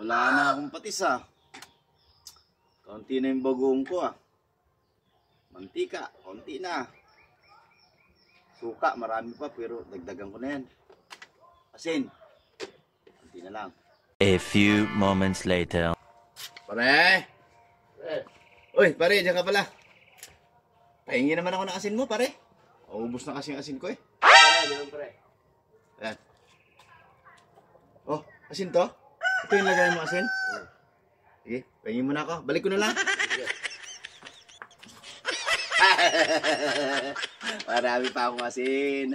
Wala na akong patis ah. Kaunti na yung bagoong ko ah. Mantika, kaunti na. Suka, marami pa pero dagdagan ko na yan. Asin, kaunti na lang. A few moments later. Pare! Uy, pare, diyan ka pala. Pahingi naman ako ng asin mo, pare. Ubus na kasi yung asin ko eh. Pare. Ayan. Oh, asin to? Ito yung lagay mo asin? Sige, pahingi mo na ako. Balik ko na lang. Marami pa akong asin.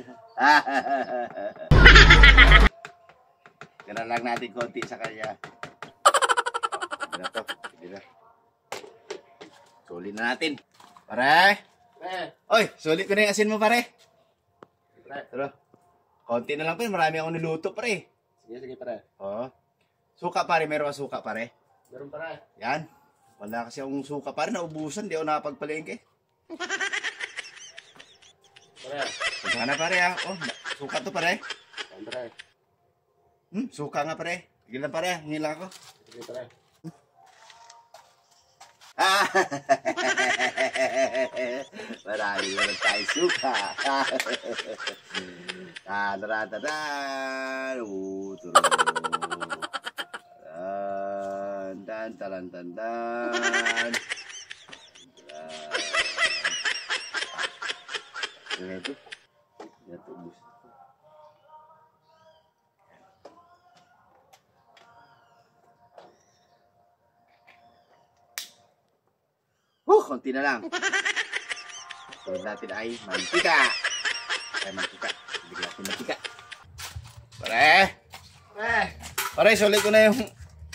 Ganun lang natin konti sa kanya. Sige na to. Sige na. Suli na natin. Pare! Oy, sulit ko na yung asin mo, pare. Pero, konti na lang pa. Marami akong niluto, pare. Sige, pare. Oo. Suka, pare. Meron ka suka, pare? Meron, pare. Yan. Wala kasi akong suka, pare. Naubusan. Di ako nakapagpalengke. Pare. Punta na, pare, ha. Oh, suka to, pare. Yan, pare. Suka nga, pare. Tigil na, pare. Hingi lang ako. Sige, pare. Marami naman tayo suka. Talantandan. Ito. Ito, bus. Konti na lang. Sunod natin ay mantika. Mantika. Bigyan natin mantika. Pare! Pare, sulit ko na yung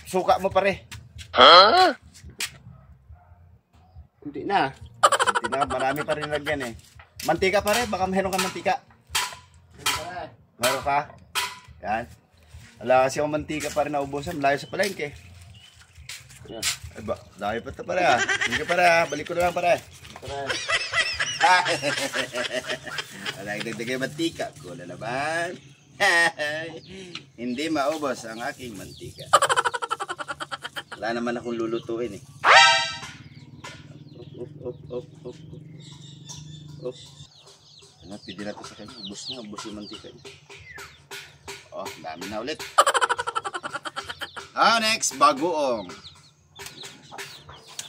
suka mo, pare. Ha? Hindi na. Hindi na, marami pa rin lagyan eh. Mantika, pare. Baka meron ka mantika. Meron ka? Yan. Wala kasi akong mantika, pare, naubusan. Layo sa palengke. Yan. Ay ba, dahil pa ito, pare ah. Hindi ka, pare ah. Balik ko na lang, pare. Pare. Wala yung dagdag yung mantika ko na naman. Hindi maubos ang aking mantika. Wala naman akong lulutuin eh. Ano, pwede na ito sa kanya. Ubus yung mantika niya. Oh, dami na ulit. Next, bagoong.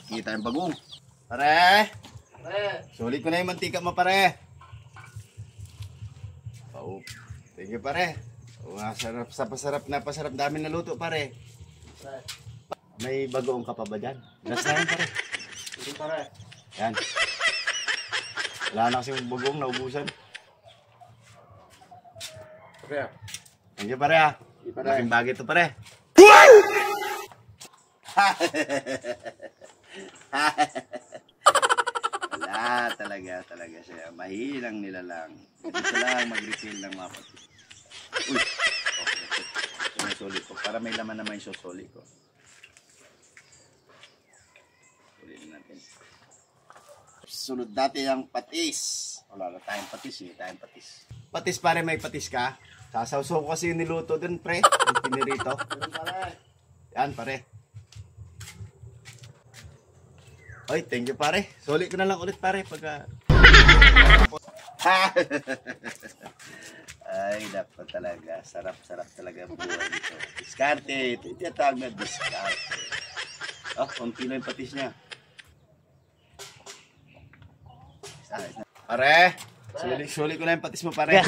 Kita yung bagoong. Pare! Sulit ko na yung mantika mo, pare. Oh, thank you, pare. Sarap sa pasarap dami na luto, pare. May bagoong ka pa ba dyan? Gas na yan, pare. Sige, pare. Yan. Wala na kasi yung bagoong, naubusan. Pare. Thank you, pare ha. Malaking bagay ito, pare. Wala talaga siya. Mahilang nila lang. Dito lang mag-refill ng mga patis. Uy! Okay. Sinusuli ko. Para may laman naman yung susuli ko. Sulitin natin. Sunod natin ang patis. Wala na tayong patis eh. Patis, pare, may patis ka? Sasawsaw ko kasi yung niluto dun, pre. Yung pinirito. Yan, pare. Oy, thank you, pare. Sulit ko na lang ulit, pare, pagka... Ay, dapat talaga. Sarap talaga ang buhay nito. Diskarte. Ito yung tawag na diskarte. Oh, konti na yung patis niya. Pare, sulit ko na yung patis mo, pare.